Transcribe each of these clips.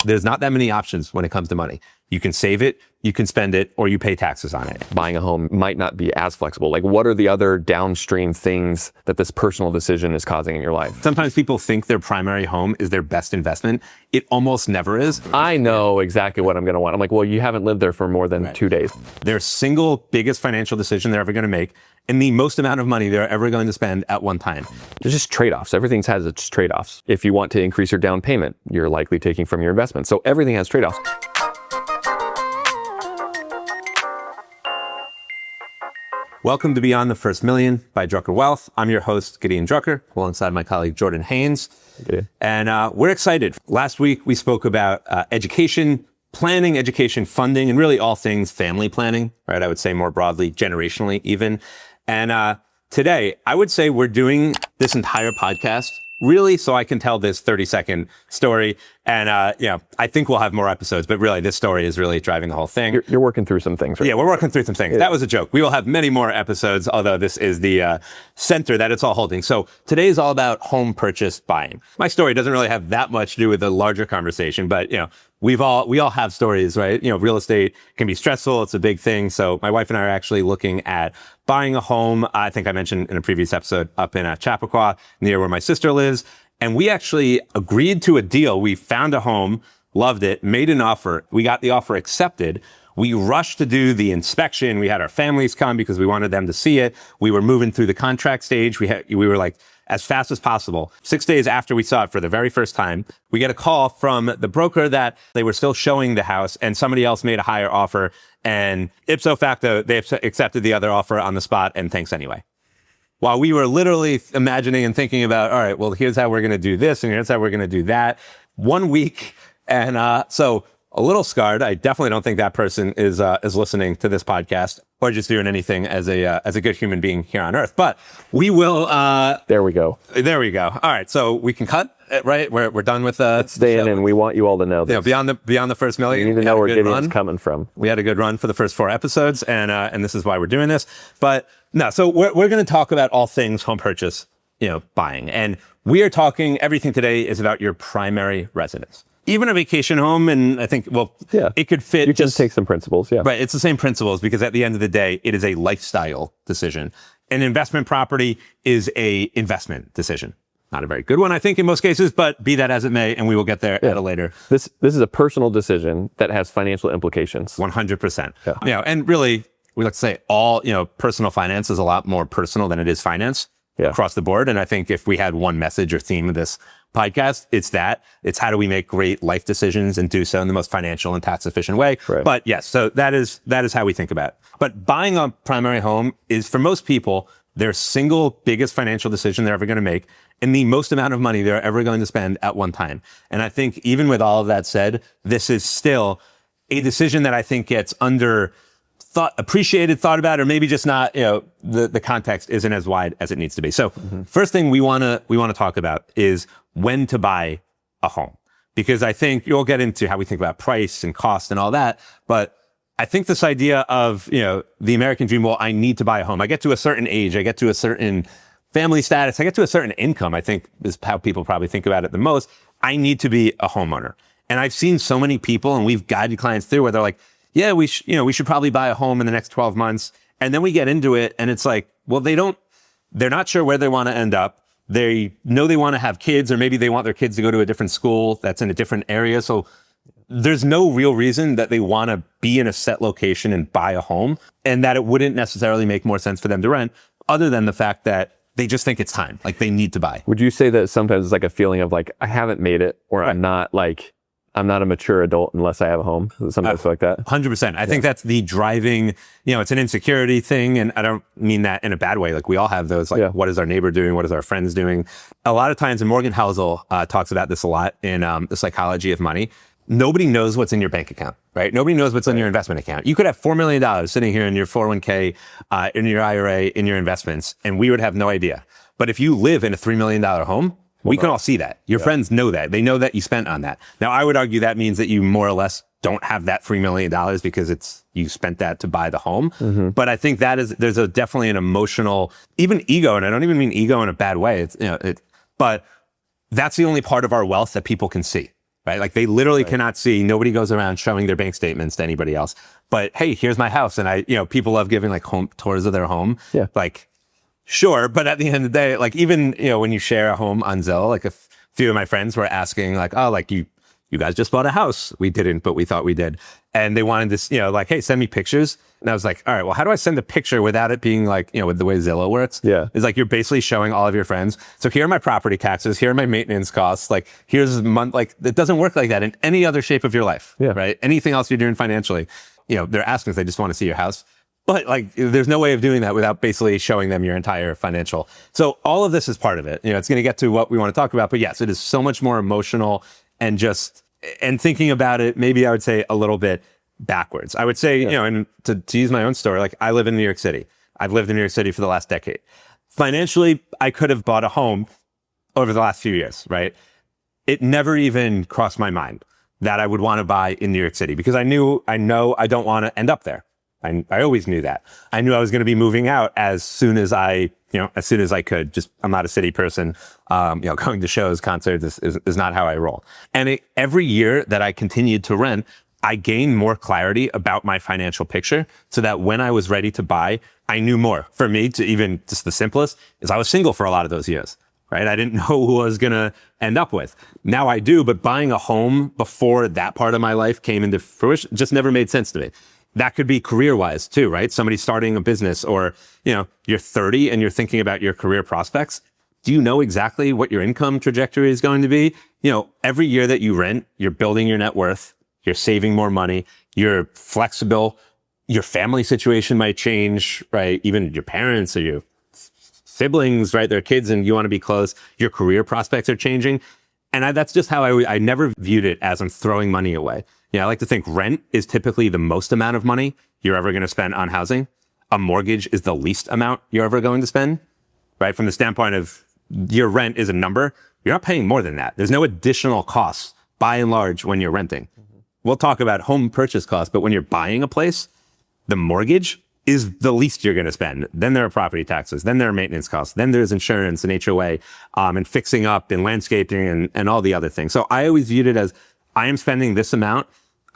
There's not that many options when it comes to money. You can save it, you can spend it, or you pay taxes on it. Buying a home might not be as flexible. Like, what are the other downstream things that this personal decision is causing in your life? Sometimes people think their primary home is their best investment. It almost never is. I know exactly what I'm going to want. I'm like, well, you haven't lived there for more than 2 days. Their single biggest financial decision they're ever going to make, and the most amount of money they're ever going to spend at one time. There's just trade-offs. Everything has its trade-offs. If you want to increase your down payment, you're likely taking from your investment. So everything has trade-offs. Welcome to Beyond the First Million by Drucker Wealth. I'm your host, Gideon Drucker, alongside my colleague, Jordan Haines. Okay. And we're excited. Last week, we spoke about education planning, education funding, and really all things family planning, right? I would say more broadly, generationally even. And today, I would say we're doing this entire podcast really so I can tell this 30-second story. And, I think we'll have more episodes, but really this story is really driving the whole thing. You're working through some things, right? Yeah, we're working through some things. Yeah. That was a joke. We will have many more episodes, although this is the center that it's all holding. So today is all about home purchase buying. My story doesn't really have that much to do with the larger conversation, but, we all have stories, right? Real estate can be stressful. It's a big thing. So my wife and I are actually looking at buying a home. I think I mentioned in a previous episode up in Chappaqua, near where my sister lives. And we actually agreed to a deal. We found a home, loved it, made an offer. We got the offer accepted. We rushed to do the inspection. We had our families come because we wanted them to see it. We were moving through the contract stage. We were like, as fast as possible. 6 days after we saw it for the very first time, we get a call from the broker that they were still showing the house and somebody else made a higher offer. And ipso facto, they accepted the other offer on the spot and thanks anyway. While we were literally imagining and thinking about, all right, well, here's how we're going to do this and here's how we're going to do that. 1 week. And so a little scarred. I definitely don't think that person is listening to this podcast or just doing anything as a good human being here on earth. But we will. There we go. There we go. All right, so we can cut it, right? We're done with stay in, and we want you all to know this. Beyond the first million. You need to know where Gideon's coming from. We had a good run for the first 4 episodes, and this is why we're doing this. But no, so we're going to talk about all things home purchase, buying, and we are talking. Everything today is about your primary residence. Even a vacation home, and I think, it could fit. You just take some principles, yeah. Right, it's the same principles because at the end of the day, it is a lifestyle decision. An investment property is a investment decision. Not a very good one, I think, in most cases, but be that as it may, and we will get there at a later. This is a personal decision that has financial implications. 100%. Yeah. And really, we like to say all, personal finance is a lot more personal than it is finance across the board. And I think if we had one message or theme of this podcast, it's how do we make great life decisions and do so in the most financial and tax efficient way. Right. But yes, so that is how we think about it. But buying a primary home is, for most people, their single biggest financial decision they're ever going to make and the most amount of money they're ever going to spend at one time. And I think even with all of that said, this is still a decision that I think gets appreciated, thought about, or maybe just not, the context isn't as wide as it needs to be. So first thing we want to talk about is when to buy a home, because I think you'll get into how we think about price and cost and all that. But I think this idea of, the American dream, well, I need to buy a home. I get to a certain age, I get to a certain family status, I get to a certain income, I think is how people probably think about it the most. I need to be a homeowner. And I've seen so many people, and we've guided clients through where they're like, yeah, we should probably buy a home in the next 12 months. And then we get into it and it's like, well, they're not sure where they want to end up. They know they want to have kids, or maybe they want their kids to go to a different school that's in a different area. So there's no real reason that they want to be in a set location and buy a home, and that it wouldn't necessarily make more sense for them to rent, other than the fact that they just think it's time, like they need to buy. Would you say that sometimes it's like a feeling of like, I haven't made it, or I'm not a mature adult unless I have a home? Sometimes like that. 100%. I think that's the driving, it's an insecurity thing. And I don't mean that in a bad way. Like we all have those, what is our neighbor doing? What is our friends doing? A lot of times, and Morgan Housel talks about this a lot in The Psychology of Money. Nobody knows what's in your bank account, right? Nobody knows what's in your investment account. You could have $4 million sitting here in your 401k, in your IRA, in your investments, and we would have no idea. But if you live in a $3 million home, we can all see that. Your friends know that. They know that you spent on that. Now, I would argue that means that you more or less don't have that $3 million because you spent that to buy the home. Mm-hmm. But I think there's definitely an emotional, even ego, and I don't even mean ego in a bad way. But that's the only part of our wealth that people can see. right? Like they literally cannot see, nobody goes around showing their bank statements to anybody else. But hey, here's my house. And people love giving like home tours of their home. Yeah. Like, sure. But at the end of the day, like even, when you share a home on Zillow, like a few of my friends were asking like, oh, like you guys just bought a house. We didn't, but we thought we did. And they wanted this, like, hey, send me pictures. And I was like, all right, well, how do I send a picture without it being like, with the way Zillow works? Yeah. It's like you're basically showing all of your friends. So here are my property taxes. Here are my maintenance costs. Like here's a month. Like it doesn't work like that in any other shape of your life. Yeah. Right. Anything else you're doing financially, they're asking if they just want to see your house. But like, there's no way of doing that without basically showing them your entire financial. So all of this is part of it. It's going to get to what we want to talk about. But yes, it is so much more emotional and thinking about it, maybe I would say a little bit backwards. I would say, and to use my own story, like I live in New York City. I've lived in New York City for the last decade. Financially, I could have bought a home over the last few years, right? It never even crossed my mind that I would want to buy in New York City because I know I don't want to end up there. I always knew that. I knew I was going to be moving out as soon as I could. Just, I'm not a city person. Going to shows, concerts is not how I roll. And every year that I continued to rent, I gained more clarity about my financial picture so that when I was ready to buy, I knew more. For me, to even just the simplest is I was single for a lot of those years, right? I didn't know who I was going to end up with. Now I do, but buying a home before that part of my life came into fruition just never made sense to me. That could be career-wise too, right? Somebody starting a business or, you're 30 and you're thinking about your career prospects. Do you know exactly what your income trajectory is going to be? Every year that you rent, you're building your net worth, you're saving more money, you're flexible, your family situation might change, right? Even your parents or your siblings, right? They're kids and you want to be close. Your career prospects are changing. And that's just how I never viewed it as I'm throwing money away. I like to think rent is typically the most amount of money you're ever going to spend on housing. A mortgage is the least amount you're ever going to spend, right? From the standpoint of your rent is a number, you're not paying more than that. There's no additional costs by and large when you're renting. We'll talk about home purchase costs, but when you're buying a place, the mortgage is the least you're going to spend. Then there are property taxes. Then there are maintenance costs. Then there's insurance and HOA, and fixing up and landscaping and all the other things. So I always viewed it as I am spending this amount.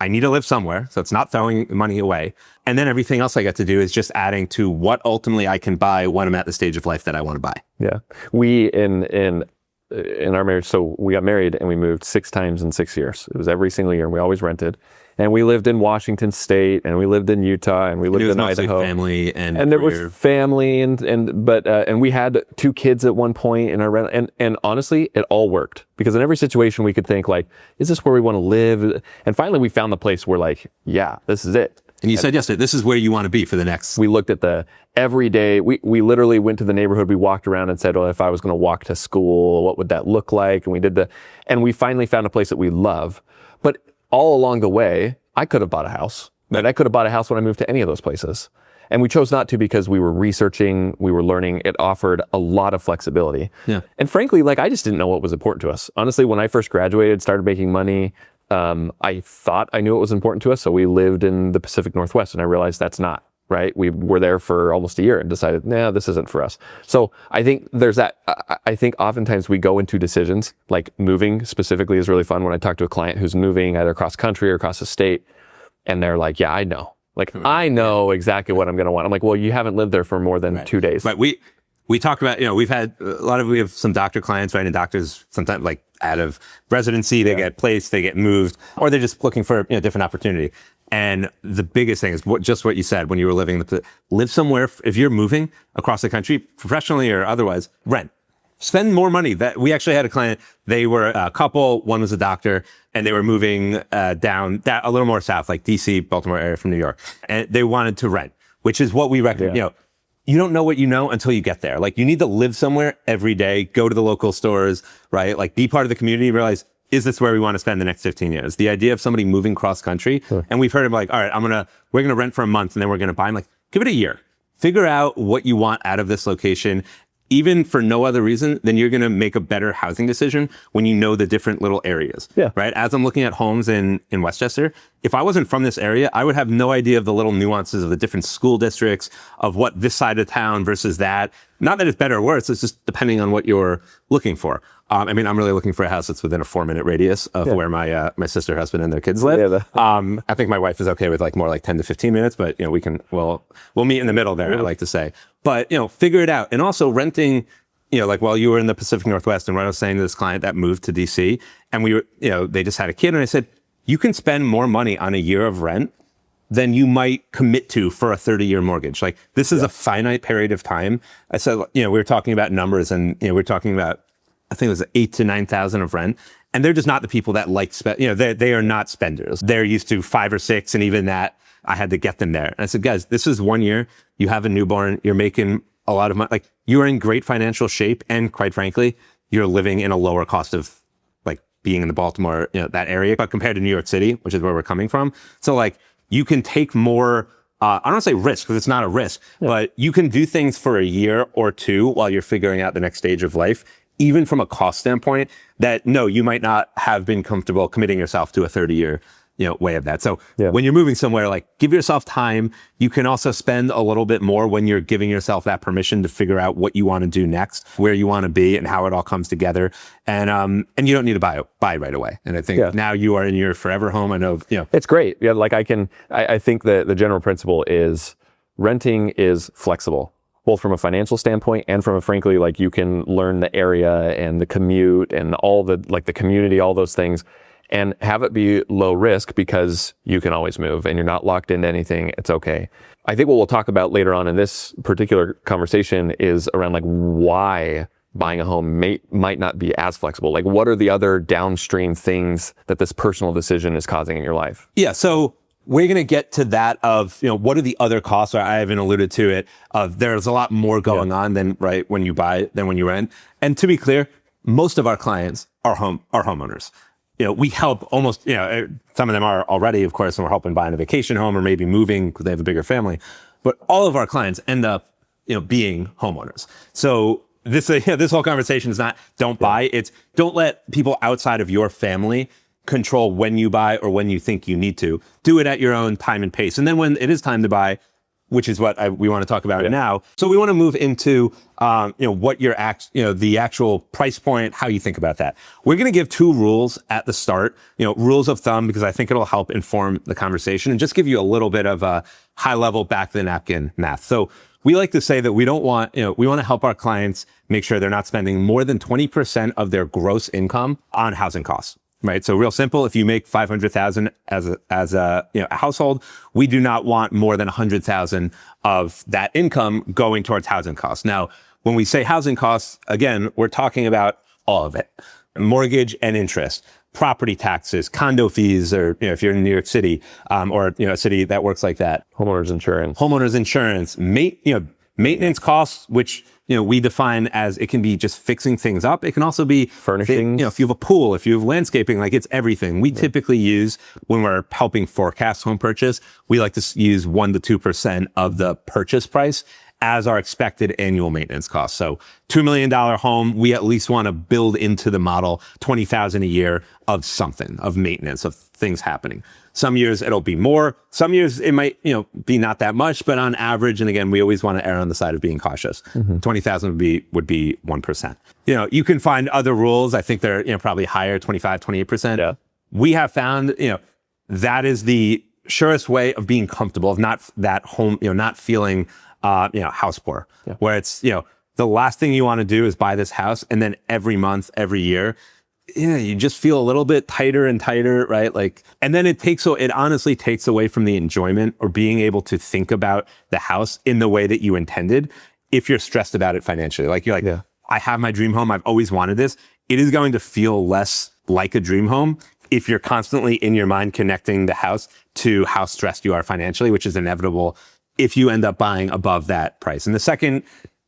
I need to live somewhere. So it's not throwing money away. And then everything else I get to do is just adding to what ultimately I can buy when I'm at the stage of life that I want to buy. Yeah. We, in our marriage, so we got married and we moved 6 times in 6 years. It was every single year and we always rented. And we lived in Washington State and we lived in Utah and we lived in Idaho. Family and there was family but we had 2 kids at one point in our rent. And honestly, it all worked because in every situation we could think like, is this where we want to live? And finally we found the place where like, yeah, this is it. And you said yesterday, this is where you want to be for the next. We looked at the every day. We literally went to the neighborhood. We walked around and said, well, if I was going to walk to school, what would that look like? And we finally found a place that we love. But all along the way, I could have bought a house. And I could have bought a house when I moved to any of those places. And we chose not to because we were researching, we were learning. It offered a lot of flexibility. Yeah. And frankly, like I just didn't know what was important to us. Honestly, when I first graduated, started making money, I thought I knew it was important to us. So we lived in the Pacific Northwest and I realized that's not, right? We were there for almost a year and decided, nah, this isn't for us. So I think there's that. I think oftentimes we go into decisions like moving specifically is really fun. When I talk to a client who's moving either across country or across the state and they're like, yeah, I know. Like, I know exactly what I'm going to want. I'm like, well, you haven't lived there for more than 2 days. But we talk about, we have some doctor clients, right? And doctors sometimes like out of residency, they get placed, they get moved, or they're just looking for a different opportunity. And the biggest thing is just what you said when you were live somewhere. If you're moving across the country, professionally or otherwise, rent. Spend more money. That we actually had a client. They were a couple. One was a doctor, and they were moving down a little more south, like DC, Baltimore area from New York, and they wanted to rent, which is what we recommend. Yeah. You don't know what you know until you get there. Like you need to live somewhere every day. Go to the local stores, right? Like be part of the community. Realize, is this where we want to spend the next 15 years? The idea of somebody moving cross country, and we've heard of like, all right, we're gonna rent for a month, and then we're gonna buy. I'm like, give it a year. Figure out what you want out of this location. Even for no other reason, then you're going to make a better housing decision when you know the different little areas, right? As I'm looking at homes in Westchester, if I wasn't from this area, I would have no idea of the little nuances of the different school districts, of what this side of town versus that. Not that it's better or worse, it's just depending on what you're looking for. I mean, I'm really looking for a house that's within a 4-minute radius of where my sister, husband, and their kids live. I think my wife is okay with like more like 10 to 15 minutes, but you know, we'll meet in the middle there, I like to say. But you know, figure it out. And also renting, you know, like while you were in the Pacific Northwest, and what I was saying to this client that moved to DC, and we were, you know, they just had a kid, and I said, you can spend more money on a year of rent than you might commit to for a 30-year mortgage. Like this is a finite period of time. I said, you know, we were talking about numbers, and you know, we're talking about, I think it was 8,000 to 9,000 of rent, and they're just not the people that like spend. You know, they are not spenders. They're used to 5 or 6, and even that I had to get them there. And I said, guys, this is 1 year. You have a newborn. You're making a lot of money. Like you are in great financial shape, and quite frankly, you're living in a lower cost of being in the Baltimore, you know, that area, but compared to New York City, which is where we're coming from. So like you can take more, I don't want to say risk because it's not a risk, but you can do things for a year or two while you're figuring out the next stage of life, even from a cost standpoint that no, you might not have been comfortable committing yourself to a 30-year, you know, way of that. So when you're moving somewhere, like give yourself time. You can also spend a little bit more when you're giving yourself that permission to figure out what you want to do next, where you want to be, and how it all comes together. And you don't need to buy right away. And I think now you are in your forever home. I know, you know, it's great. Yeah. Like I think that the general principle is renting is flexible, both from a financial standpoint and from a, frankly, like you can learn the area and the commute and all the, like the community, all those things, and have it be low risk because you can always move and you're not locked into anything. It's okay. I think what we'll talk about later on in this particular conversation is around like why buying a home might not be as flexible. Like what are the other downstream things that this personal decision is causing in your life? Yeah. So we're going to get to that of, you know, what are the other costs? Or I haven't alluded to it. There's a lot more going on than when you buy than when you rent. And to be clear, most of our clients are homeowners. You know, we help almost, you know, some of them are already, of course, and we're helping buying a vacation home or maybe moving because they have a bigger family. But all of our clients end up, you know, being homeowners. So this whole conversation is not don't buy. It's don't let people outside of your family control when you buy or when you think you need to. Do it at your own time and pace. And then when it is time to buy, which is what we want to talk about now. So we want to move into, you know, what your the actual price point, how you think about that. We're going to give 2 rules at the start, you know, rules of thumb, because I think it'll help inform the conversation and just give you a little bit of a high level back of the napkin math. So we like to say that we don't want, you know, we want to help our clients make sure they're not spending more than 20% of their gross income on housing costs. Right. So real simple. If you make 500,000 as a household, we do not want more than 100,000 of that income going towards housing costs. Now, when we say housing costs, again, we're talking about all of it: mortgage and interest, property taxes, condo fees, or, you know, if you're in New York City, or, you know, a city that works like that, homeowners insurance, maintenance costs, which, you know, we define as it can be just fixing things up. It can also be furnishings. You know, if you have a pool, if you have landscaping, like it's everything. We typically use, when we're helping forecast home purchase, we like to use 1 to 2% of the purchase price as our expected annual maintenance cost. So $2 million home, we at least want to build into the model $20,000 a year of something, of maintenance, of things happening. Some years it'll be more. Some years it might, you know, be not that much, but on average, and again, we always want to err on the side of being cautious. 20,000 would be 1%. You know, you can find other rules. I think they're, you know, probably higher, 25, 28%. Yeah. We have found, you know, that is the surest way of being comfortable, of not that home, you know, not feeling, house poor, where it's, you know, the last thing you want to do is buy this house, and then every month, every year, you just feel a little bit tighter and tighter, right? Like, and then it honestly takes away from the enjoyment or being able to think about the house in the way that you intended if you're stressed about it financially. Like you're like, I have my dream home. I've always wanted this. It is going to feel less like a dream home if you're constantly in your mind connecting the house to how stressed you are financially, which is inevitable if you end up buying above that price. And the second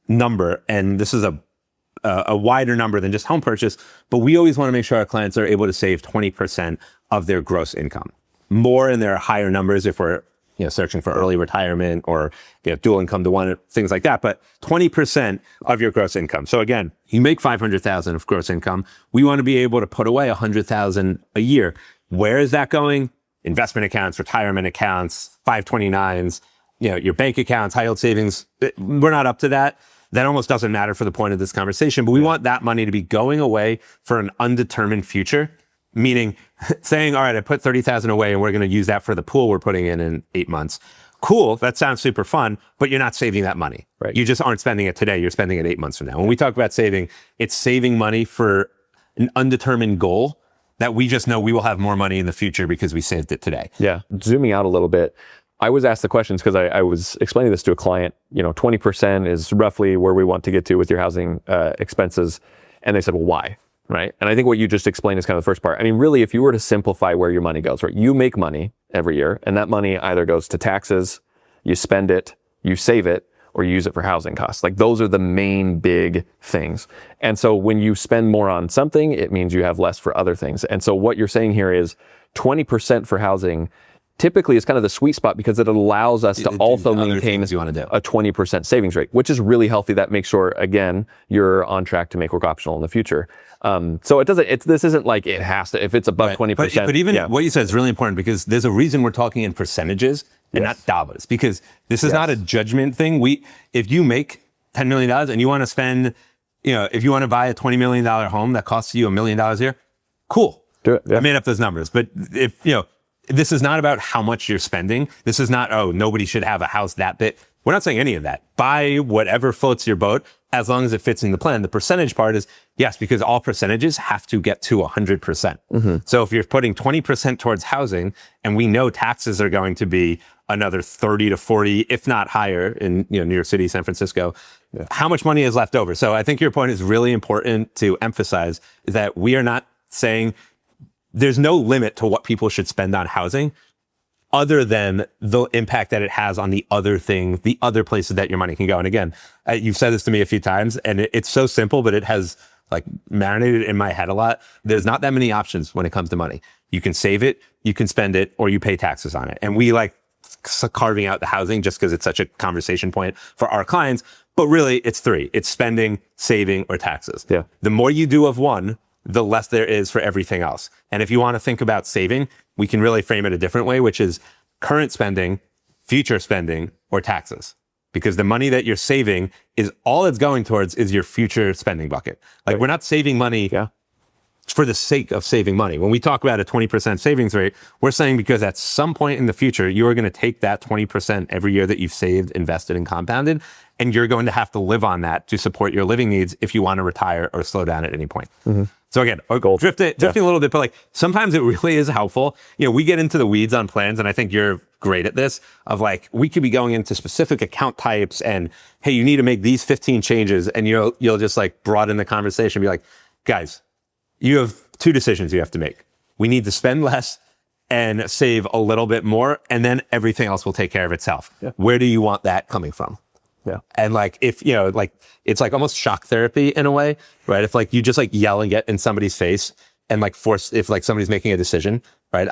number, and this is a wider number than just home purchase, but we always want to make sure our clients are able to save 20% of their gross income. More in their higher numbers if we're, you know, searching for early retirement or, you know, dual income to one, things like that. But 20% of your gross income. So again, you make 500,000 of gross income. We want to be able to put away 100,000 a year. Where is that going? Investment accounts, retirement accounts, 529s, you know, your bank accounts, high yield savings. We're not up to that. that almost doesn't matter for the point of this conversation, but we want that money to be going away for an undetermined future, meaning saying, all right, I put 30,000 away and we're going to use that for the pool we're putting in 8 months. Cool. That sounds super fun, but you're not saving that money. Right. You just aren't spending it today. You're spending it 8 months from now. When we talk about saving, it's saving money for an undetermined goal that we just know we will have more money in the future because we saved it today. Yeah. Zooming out a little bit, I was asked the questions because I was explaining this to a client. 20% is roughly where we want to get to with your housing expenses. And they said, well, why? Right. And I think what you just explained is kind of the first part. I mean, really, if you were to simplify where your money goes, right? You make money every year, and that money either goes to taxes, you spend it, you save it, or you use it for housing costs. Like those are the main big things. And so when you spend more on something, it means you have less for other things. And so what you're saying here is 20% for housing typically is kind of the sweet spot because it allows us to also maintain a 20% savings rate, which is really healthy. That makes sure, again, you're on track to make work optional in the future. So this isn't like it has to, if it's above 20%. But even what you said is really important because there's a reason we're talking in percentages and not dollars, because this is not a judgment thing. If you make $10 million and you want to spend, if you want to buy a $20 million home that costs you $1 million a year, cool. Do it. Yeah. I made up those numbers. But if, this is not about how much you're spending. This is not, nobody should have a house that big. We're not saying any of that. Buy whatever floats your boat as long as it fits in the plan. The percentage part is, yes, because all percentages have to get to 100%. Mm-hmm. So if you're putting 20% towards housing and we know taxes are going to be another 30 to 40, if not higher in New York City, San Francisco, how much money is left over? So I think your point is really important to emphasize, is that we are not saying there's no limit to what people should spend on housing other than the impact that it has on the other things, the other places that your money can go. And again, you've said this to me a few times and it's so simple, but it has like marinated in my head a lot. There's not that many options when it comes to money. You can save it, you can spend it, or you pay taxes on it. And we like carving out the housing just because it's such a conversation point for our clients. But really it's three. It's spending, saving, or taxes. Yeah. The more you do of one, the less there is for everything else. And if you want to think about saving, we can really frame it a different way, which is current spending, future spending, or taxes. Because the money that you're saving is all it's going towards is your future spending bucket. Like we're not saving money for the sake of saving money. When we talk about a 20% savings rate, we're saying because at some point in the future, you are going to take that 20% every year that you've saved, invested, and compounded, and you're going to have to live on that to support your living needs if you want to retire or slow down at any point. Mm-hmm. So again, drifting a little bit, but like sometimes it really is helpful. We get into the weeds on plans, and I think you're great at this, of like, we could be going into specific account types and, hey, you need to make these 15 changes, and you'll just like broaden the conversation, be like, guys, you have two decisions you have to make. We need to spend less and save a little bit more, and then everything else will take care of itself. Yeah. Where do you want that coming from? Yeah. And like, if, like, it's like almost shock therapy in a way, right? If like you just like yell and get in somebody's face and like if like somebody's making a decision, right?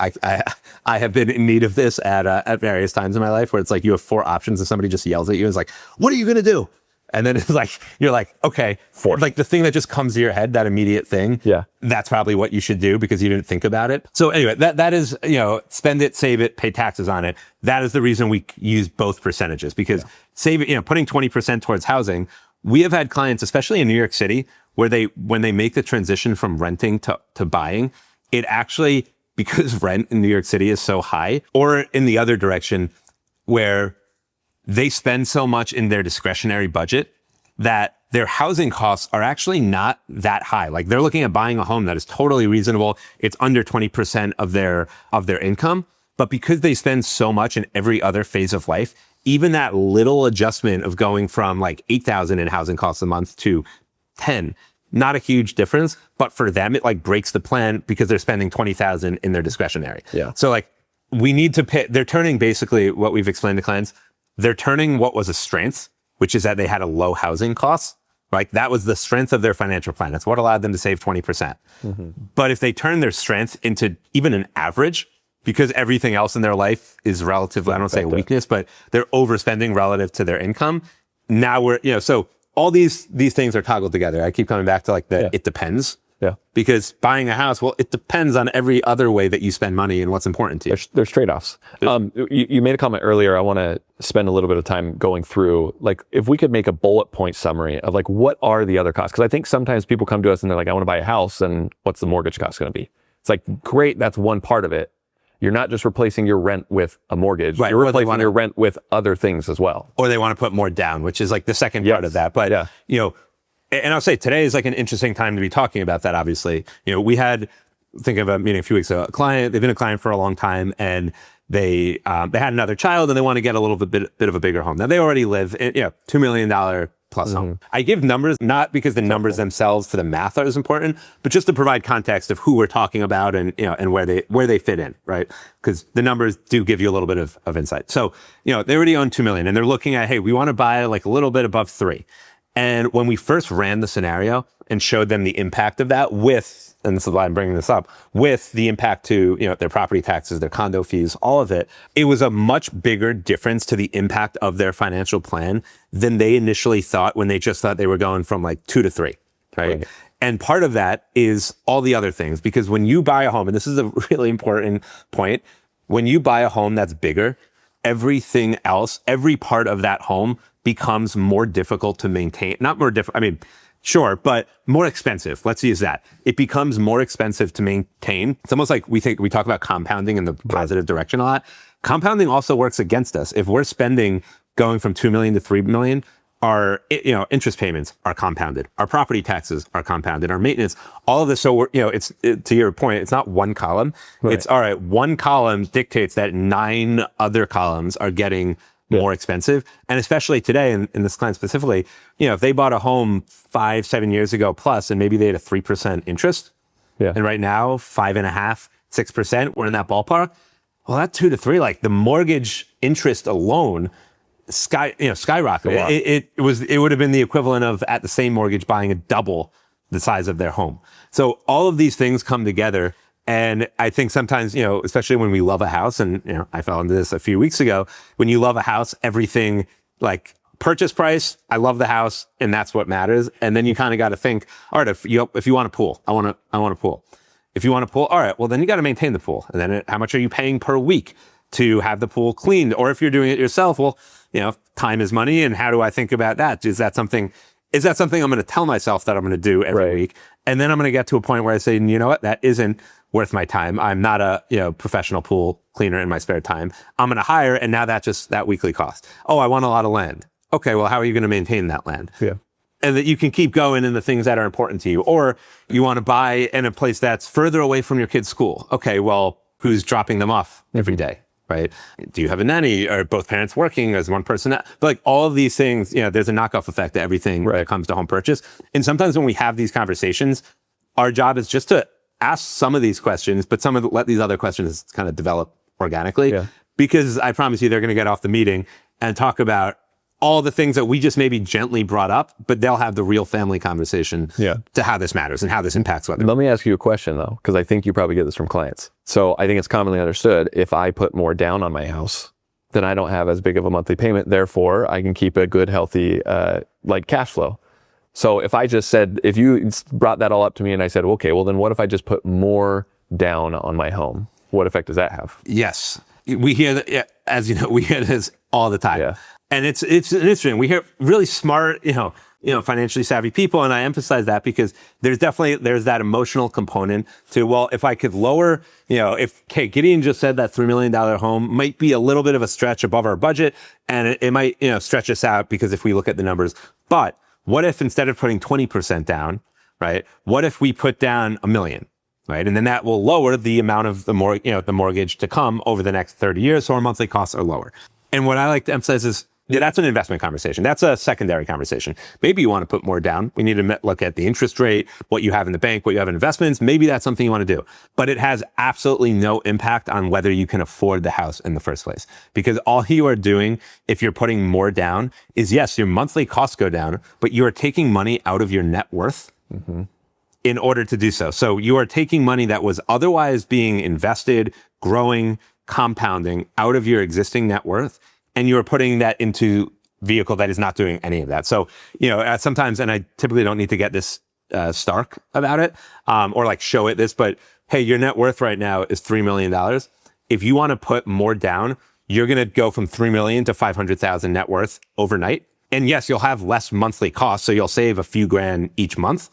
I have been in need of this at various times in my life where it's like you have 4 options and somebody just yells at you and is like, what are you going to do? And then it's like, you're like, okay, like the thing that just comes to your head, that immediate thing, that's probably what you should do because you didn't think about it. So anyway, that is, spend it, save it, pay taxes on it. That is the reason we use both percentages, because save it, putting 20% towards housing, we have had clients, especially in New York City, where when they make the transition from renting to buying, it actually, because rent in New York City is so high, or in the other direction where they spend so much in their discretionary budget that their housing costs are actually not that high. Like they're looking at buying a home that is totally reasonable. It's under 20% of their income. But because they spend so much in every other phase of life, even that little adjustment of going from like $8,000 in housing costs a month to 10, not a huge difference. But for them, it like breaks the plan because they're spending 20,000 in their discretionary. Yeah. So like we need to pay, they're turning basically what we've explained to clients, they're turning what was a strength, which is that they had a low housing cost, right? That was the strength of their financial plan. That's what allowed them to save 20%. Mm-hmm. But if they turn their strength into even an average, because everything else in their life is relatively, I don't say a weakness, but they're overspending relative to their income. Now we're, so all these things are toggled together. I keep coming back to like it depends. Yeah. Because buying a house, well, it depends on every other way that you spend money and what's important to you. There's trade-offs. You made a comment earlier. I want to spend a little bit of time going through, like, if we could make a bullet point summary of like, what are the other costs? Because I think sometimes people come to us and they're like, I want to buy a house, and what's the mortgage cost going to be? It's like, great, that's one part of it. You're not just replacing your rent with a mortgage. Right. You're replacing your rent with other things as well. Or they want to put more down, which is like the second part of that. But, you know, and I'll say today is like an interesting time to be talking about that, obviously. You know, we had, think of a meeting a few weeks ago, a client, they've been a client for a long time, and they had another child and they want to get a little bit of a bigger home. Now they already live in, $2 million plus home. I give numbers, not because the numbers themselves for the math are as important, but just to provide context of who we're talking about and, and where they fit in, right? Because the numbers do give you a little bit of insight. So, they already own 2 million and they're looking at, hey, we want to buy like a little bit above 3. And when we first ran the scenario and showed them the impact of that with, and this is why I'm bringing this up, with the impact to, their property taxes, their condo fees, all of it, it was a much bigger difference to the impact of their financial plan than they initially thought when they just thought they were going from like 2 to 3, right? And part of that is all the other things, because when you buy a home, and this is a really important point, when you buy a home that's bigger, everything else, every part of that home becomes more difficult to maintain. Not more difficult, I mean, sure, but more expensive. Let's use that. It becomes more expensive to maintain. It's almost like we talk about compounding in the positive direction a lot. Compounding also works against us. If we're spending going from 2 million to 3 million, our interest payments are compounded. Our property taxes are compounded. Our maintenance, all of this. So we're, to your point, it's not one column. Right. It's all right. One column dictates that 9 other columns are getting more expensive. And especially today, in this client specifically, if they bought a home 5-7 years ago plus, and maybe they had a 3% interest, and right now 5.5%, 6%, we're in that ballpark. Well, that 2 to 3, like the mortgage interest alone, skyrocketed. It would have been the equivalent of, at the same mortgage, buying a double the size of their home. So all of these things come together. And I think sometimes, especially when we love a house, and, I fell into this a few weeks ago, when you love a house, everything like purchase price, I love the house, and that's what matters. And then you kind of got to think, all right, if you want a pool, I want a pool. If you want a pool, all right, well, then you got to maintain the pool. And then how much are you paying per week to have the pool cleaned? Or if you're doing it yourself, well, time is money. And how do I think about that? Is that something I'm going to tell myself that I'm going to do every week? And then I'm going to get to a point where I say, you know what, that isn't worth my time. I'm not a professional pool cleaner in my spare time. I'm going to hire, and now that's just that weekly cost. Oh, I want a lot of land. Okay, well, how are you going to maintain that land? Yeah. And that you can keep going in the things that are important to you. Or you want to buy in a place that's further away from your kid's school. Okay, well, who's dropping them off every day, right? Do you have a nanny? Are both parents working? Is one person? But like all of these things, there's a knockoff effect to everything that comes to home purchase. And sometimes when we have these conversations, our job is just to ask some of these questions, but let these other questions kind of develop organically. Yeah. Because I promise you, they're going to get off the meeting and talk about all the things that we just maybe gently brought up, but they'll have the real family conversation to how this matters and how this impacts others. Let me ask you a question though, because I think you probably get this from clients. So I think it's commonly understood, if I put more down on my house, then I don't have as big of a monthly payment. Therefore, I can keep a good, healthy, cash flow. So if you brought that all up to me and I said, okay, well then what if I just put more down on my home? What effect does that have? Yes. We hear that, as you know, we hear this all the time. Yeah. And it's interesting. We hear really smart, financially savvy people. And I emphasize that because there's that emotional component to, well, if I could lower, Gideon just said that $3 million home might be a little bit of a stretch above our budget, and it might, stretch us out because if we look at the numbers, but what if instead of putting 20% down, right? What if we put down $1 million, right? And then that will lower the amount of the mortgage to come over the next 30 years. So our monthly costs are lower. And what I like to emphasize is, that's an investment conversation. That's a secondary conversation. Maybe you want to put more down. We need to look at the interest rate, what you have in the bank, what you have in investments. Maybe that's something you want to do. But it has absolutely no impact on whether you can afford the house in the first place. Because all you are doing, if you're putting more down, is yes, your monthly costs go down, but you are taking money out of your net worth in order to do so. So you are taking money that was otherwise being invested, growing, compounding out of your existing net worth, and you're putting that into vehicle that is not doing any of that. So, sometimes, and I typically don't need to get this stark about it, or like show it this, but hey, your net worth right now is $3 million. If you want to put more down, you're going to go from 3 million to 500,000 net worth overnight. And yes, you'll have less monthly costs. So you'll save a few grand each month.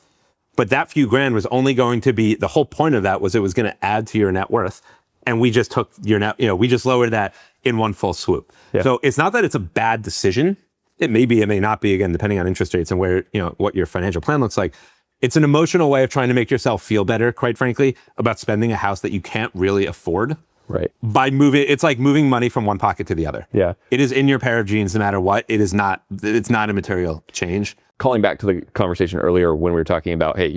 But that few grand was only going to be, the whole point of that was it was going to add to your net worth. And we just took your net, we just lowered that in one full swoop. Yeah. So it's not that it's a bad decision. It may be, it may not be, again, depending on interest rates and where, what your financial plan looks like. It's an emotional way of trying to make yourself feel better, quite frankly, about spending a house that you can't really afford. Right. By moving, it's like moving money from one pocket to the other. Yeah. It is in your pair of jeans no matter what. It's not a material change. Calling back to the conversation earlier when we were talking about, hey,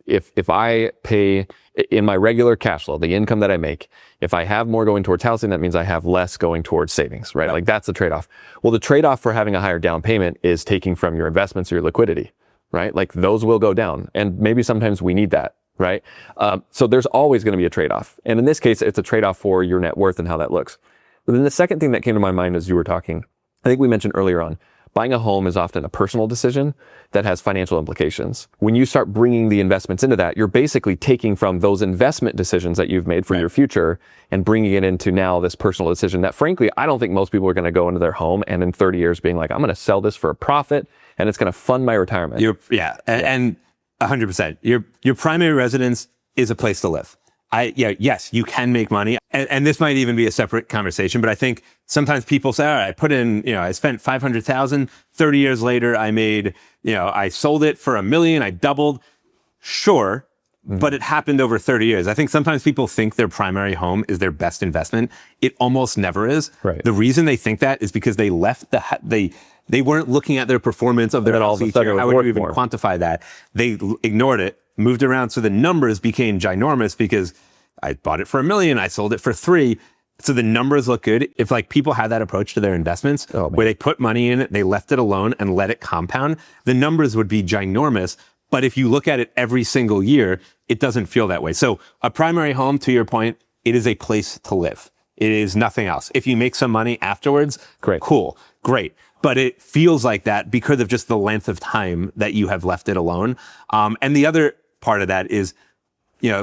if I pay in my regular cash flow, the income that I make, if I have more going towards housing, that means I have less going towards savings, right? Like that's the trade-off. Well, the trade-off for having a higher down payment is taking from your investments or your liquidity, right? Like those will go down. And maybe sometimes we need that. Right? So there's always going to be a trade-off. And in this case, it's a trade-off for your net worth and how that looks. But then the second thing that came to my mind as you were talking, I think we mentioned earlier on, buying a home is often a personal decision that has financial implications. When you start bringing the investments into that, you're basically taking from those investment decisions that you've made for your future and bringing it into now this personal decision that frankly, I don't think most people are going to go into their home and in 30 years being like, I'm going to sell this for a profit and it's going to fund my retirement. And 100%. Your primary residence is a place to live. Yes, you can make money. And this might even be a separate conversation, but I think sometimes people say, all right, I put in, I spent 500,000, 30 years later, I made, I sold it for $1 million, I doubled. Sure. But it happened over 30 years. I think sometimes people think their primary home is their best investment. It almost never is. Right. The reason they think that is because they left they weren't looking at their performance of their house each year. How would you even quantify that? They ignored it, moved around. So the numbers became ginormous because I bought it for $1 million. I sold it for $3 million. So the numbers look good. If like people had that approach to their investments where they put money in it, they left it alone and let it compound, the numbers would be ginormous. But if you look at it every single year, it doesn't feel that way. So a primary home, to your point, it is a place to live. It is nothing else. If you make some money afterwards, cool, great. But it feels like that because of just the length of time that you have left it alone. And the other part of that is,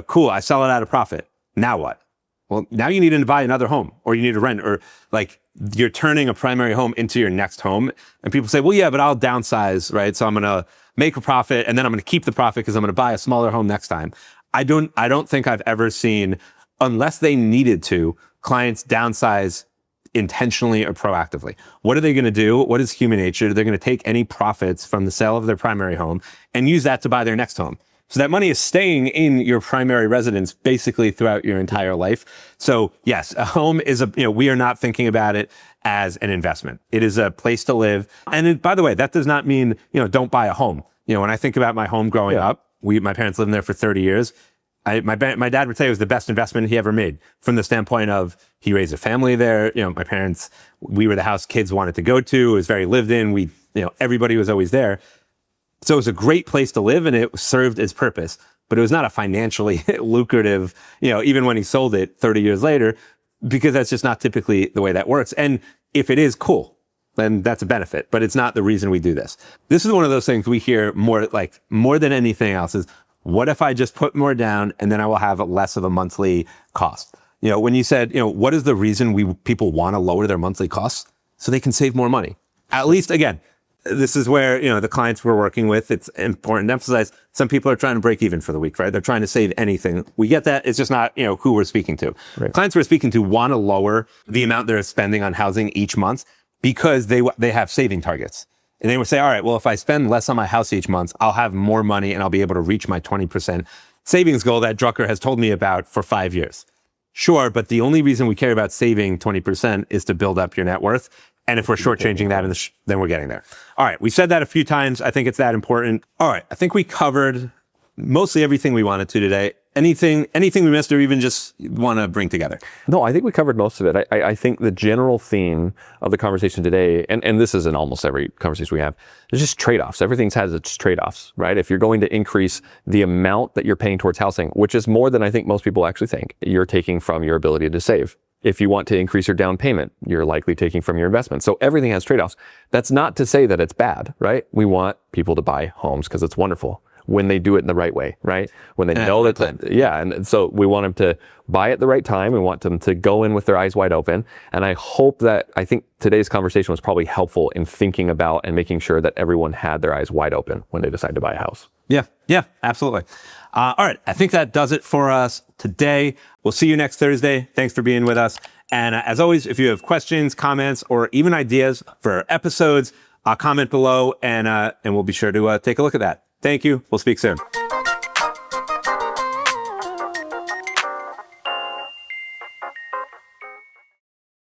cool, I sell it at a profit. Now what? Well, now you need to buy another home or you need to rent or like you're turning a primary home into your next home. And people say, well, yeah, but I'll downsize, right? So I'm going to make a profit and then I'm going to keep the profit because I'm going to buy a smaller home next time. I don't think I've ever seen, unless they needed to, clients downsize intentionally or proactively. What are they going to do? What is human nature? They're going to take any profits from the sale of their primary home and use that to buy their next home. So that money is staying in your primary residence basically throughout your entire life. So yes, a home is we are not thinking about it as an investment. It is a place to live. And by the way, that does not mean, don't buy a home. When I think about my home growing up, my parents lived there for 30 years. My dad would say it was the best investment he ever made from the standpoint of he raised a family there. My parents, we were the house kids wanted to go to. It was very lived in. Everybody was always there. So it was a great place to live and it served its purpose, but it was not a financially lucrative, even when he sold it 30 years later, because that's just not typically the way that works. And if it is, cool, then that's a benefit, but it's not the reason we do this. This is one of those things we hear more than anything else is, what if I just put more down and then I will have less of a monthly cost? When you said, what is the reason people want to lower their monthly costs? So they can save more money. At least, again, this is where, the clients we're working with, it's important to emphasize some people are trying to break even for the week, right? They're trying to save anything. We get that. It's just not, who we're speaking to. Right. Clients we're speaking to want to lower the amount they're spending on housing each month because they have saving targets. And they would say, all right, well, if I spend less on my house each month, I'll have more money and I'll be able to reach my 20% savings goal that Drucker has told me about for 5 years. Sure, but the only reason we care about saving 20% is to build up your net worth. And if we're shortchanging that, then we're getting there. All right, we said that a few times. I think it's that important. All right, I think we covered mostly everything we wanted to today. Anything we missed or even just want to bring together? No, I think we covered most of it. I think the general theme of the conversation today, and this is in almost every conversation we have, is just trade-offs. Everything has its trade-offs, right? If you're going to increase the amount that you're paying towards housing, which is more than I think most people actually think, you're taking from your ability to save. If you want to increase your down payment, you're likely taking from your investment. So everything has trade-offs. That's not to say that it's bad, right? We want people to buy homes because it's wonderful. when they do it in the right way, right? When they And know at the that, right yeah. And so we want them to buy at the right time. We want them to go in with their eyes wide open. And I think today's conversation was probably helpful in thinking about and making sure that everyone had their eyes wide open when they decide to buy a house. Yeah, absolutely. All right. I think that does it for us today. We'll see you next Thursday. Thanks for being with us. And as always, if you have questions, comments, or even ideas for episodes, comment below and we'll be sure to take a look at that. Thank you. We'll speak soon.